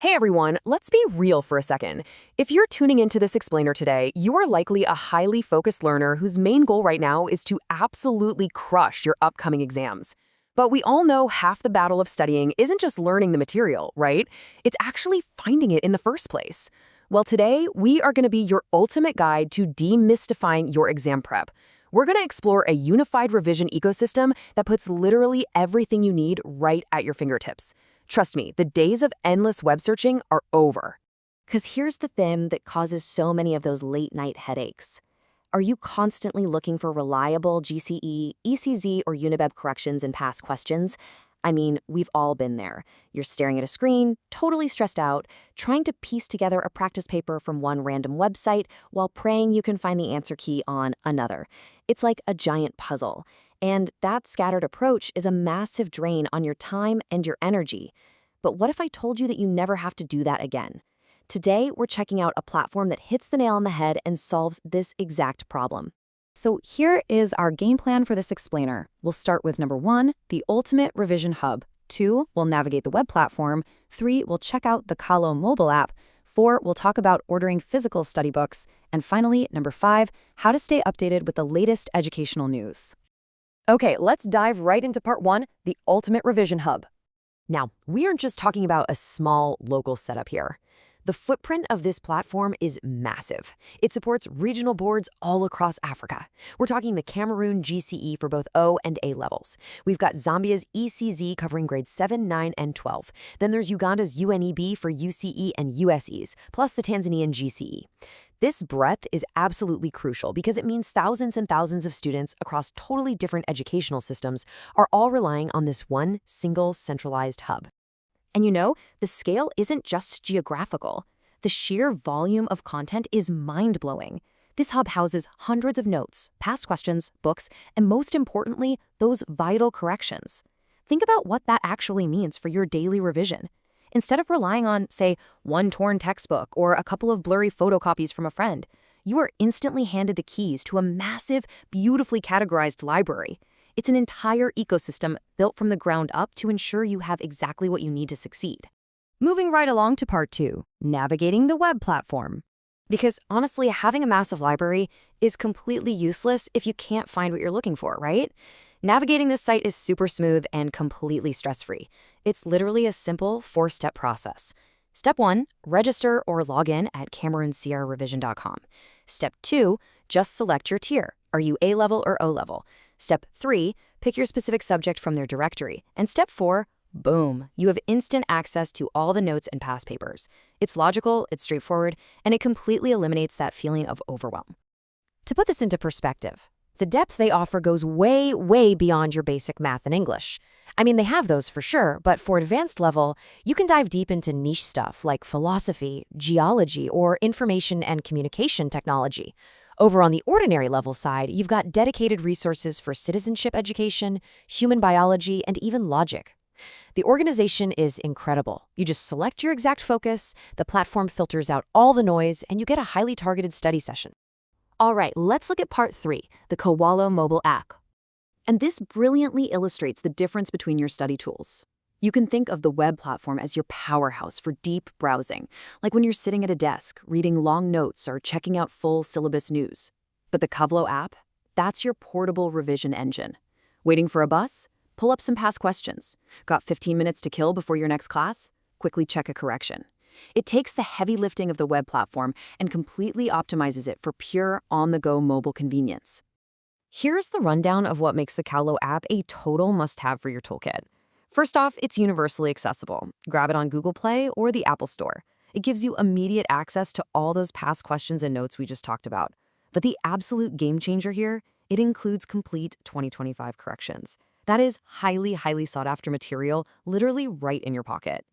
Hey everyone, let's be real for a second. If you're tuning into this explainer today, you are likely a highly focused learner whose main goal right now is to absolutely crush your upcoming exams. But we all know half the battle of studying isn't just learning the material, right? It's actually finding it in the first place. Well, today, we are going to be your ultimate guide to demystifying your exam prep. We're going to explore a unified revision ecosystem that puts literally everything you need right at your fingertips. Trust me, the days of endless web searching are over. Because here's the thing that causes so many of those late-night headaches. Are you constantly looking for reliable GCE, ECZ, or Unibeb corrections in past questions? I mean, we've all been there. You're staring at a screen, totally stressed out, trying to piece together a practice paper from one random website while praying you can find the answer key on another. It's like a giant puzzle. And that scattered approach is a massive drain on your time and your energy. But what if I told you that you never have to do that again? Today, we're checking out a platform that hits the nail on the head and solves this exact problem. So here is our game plan for this explainer. We'll start with number 1, the Ultimate Revision Hub. 2, we'll navigate the web platform. 3, we'll check out the Kawlo mobile app. 4, we'll talk about ordering physical study books. And finally, number 5, how to stay updated with the latest educational news. Okay, let's dive right into part 1, the Ultimate Revision Hub. Now, we aren't just talking about a small local setup here. The footprint of this platform is massive. It supports regional boards all across Africa. We're talking the Cameroon GCE for both O and A levels. We've got Zambia's ECZ covering grades 7, 9, and 12. Then there's Uganda's UNEB for UCE and USEs, plus the Tanzanian GCE. This breadth is absolutely crucial because it means thousands and thousands of students across totally different educational systems are all relying on this one single centralized hub. And you know, the scale isn't just geographical. The sheer volume of content is mind-blowing. This hub houses hundreds of notes, past questions, books, and most importantly, those vital corrections. Think about what that actually means for your daily revision. Instead of relying on, say, one torn textbook or a couple of blurry photocopies from a friend, you are instantly handed the keys to a massive, beautifully categorized library. It's an entire ecosystem built from the ground up to ensure you have exactly what you need to succeed. Moving right along to part 2, navigating the web platform. Because honestly, having a massive library is completely useless if you can't find what you're looking for, right? Navigating this site is super smooth and completely stress-free. It's literally a simple 4-step process. Step 1, register or log in at CameroonGCE Step 2, just select your tier. Are you A level or O level? Step 3, pick your specific subject from their directory. And step 4, boom, you have instant access to all the notes and past papers. It's logical, it's straightforward, and it completely eliminates that feeling of overwhelm. To put this into perspective, the depth they offer goes way, way beyond your basic math and English. I mean, they have those for sure, but for advanced level, you can dive deep into niche stuff like philosophy, geology, or information and communication technology. Over on the ordinary level side, you've got dedicated resources for citizenship education, human biology, and even logic. The organization is incredible. You just select your exact focus, the platform filters out all the noise, and you get a highly targeted study session. All right, let's look at part 3, the Kawlo mobile app. And this brilliantly illustrates the difference between your study tools. You can think of the web platform as your powerhouse for deep browsing, like when you're sitting at a desk, reading long notes or checking out full syllabus news. But the Kawlo app, that's your portable revision engine. Waiting for a bus? Pull up some past questions. Got 15 minutes to kill before your next class? Quickly check a correction. It takes the heavy lifting of the web platform and completely optimizes it for pure on-the-go mobile convenience. Here's the rundown of what makes the Kawlo app a total must-have for your toolkit. First off, it's universally accessible. Grab it on Google Play or the Apple Store. It gives you immediate access to all those past questions and notes we just talked about. But the absolute game changer here, it includes complete 2025 corrections. That is highly, highly sought-after material, literally right in your pocket.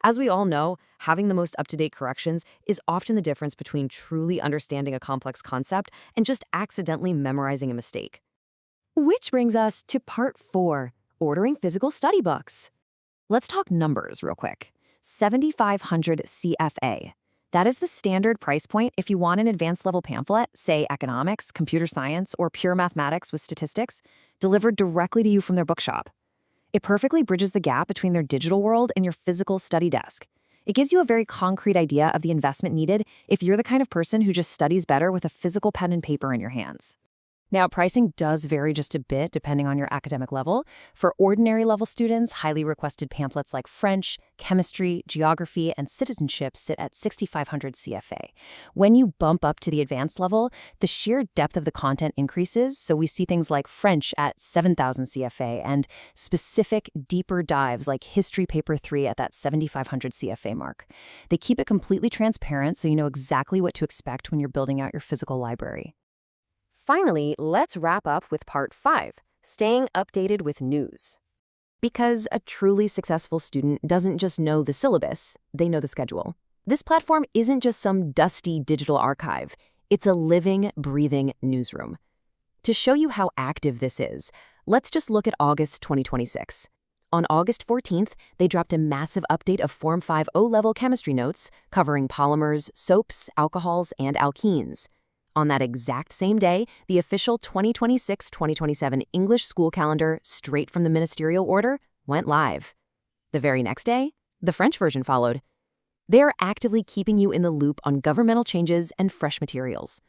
As we all know, having the most up-to-date corrections is often the difference between truly understanding a complex concept and just accidentally memorizing a mistake. Which brings us to part 4, ordering physical study books. Let's talk numbers real quick. 7,500 CFA. That is the standard price point if you want an advanced level pamphlet, say economics, computer science, or pure mathematics with statistics, delivered directly to you from their bookshop. It perfectly bridges the gap between their digital world and your physical study desk. It gives you a very concrete idea of the investment needed if you're the kind of person who just studies better with a physical pen and paper in your hands. Now, pricing does vary just a bit depending on your academic level. For ordinary level students, highly requested pamphlets like French, chemistry, geography, and citizenship sit at 6,500 CFA. When you bump up to the advanced level, the sheer depth of the content increases, so we see things like French at 7,000 CFA and specific, deeper dives like History Paper 3 at that 7,500 CFA mark. They keep it completely transparent so you know exactly what to expect when you're building out your physical library. Finally, let's wrap up with part 5, staying updated with news. Because a truly successful student doesn't just know the syllabus, they know the schedule. This platform isn't just some dusty digital archive. It's a living, breathing newsroom. To show you how active this is, let's just look at August 2026. On August 14th, they dropped a massive update of Form 5 O-level chemistry notes covering polymers, soaps, alcohols, and alkenes. On that exact same day, the official 2026-2027 English school calendar, straight from the ministerial order, went live. The very next day, the French version followed. They are actively keeping you in the loop on governmental changes and fresh materials.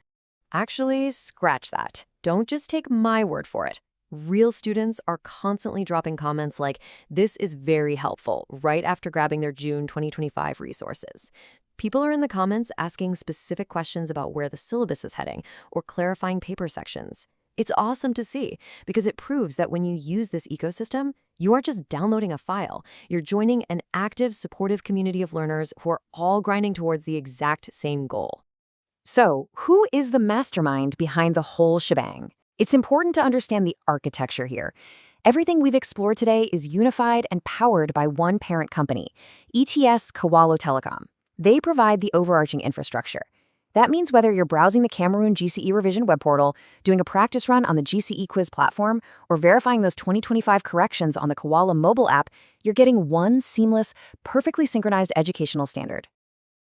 Actually, scratch that. Don't just take my word for it. Real students are constantly dropping comments like, "This is very helpful," right after grabbing their June 2025 resources. People are in the comments asking specific questions about where the syllabus is heading or clarifying paper sections. It's awesome to see because it proves that when you use this ecosystem, you aren't just downloading a file. You're joining an active, supportive community of learners who are all grinding towards the exact same goal. So, who is the mastermind behind the whole shebang? It's important to understand the architecture here. Everything we've explored today is unified and powered by one parent company, ETS Kawlo Telecom. They provide the overarching infrastructure. That means whether you're browsing the Cameroon GCE Revision web portal, doing a practice run on the GCE quiz platform, or verifying those 2025 corrections on the Kawlo mobile app, you're getting one seamless, perfectly synchronized educational standard.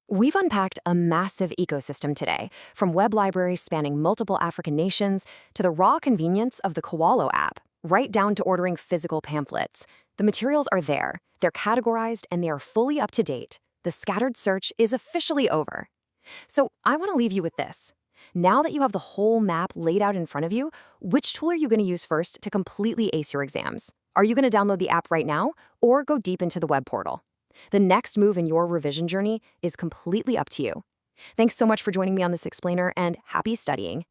We've unpacked a massive ecosystem today, from web libraries spanning multiple African nations to the raw convenience of the Kawlo app, right down to ordering physical pamphlets. The materials are there, they're categorized, and they are fully up to date. The scattered search is officially over. So I want to leave you with this. Now that you have the whole map laid out in front of you, which tool are you going to use first to completely ace your exams? Are you going to download the app right now or go deep into the web portal? The next move in your revision journey is completely up to you. Thanks so much for joining me on this explainer, and happy studying.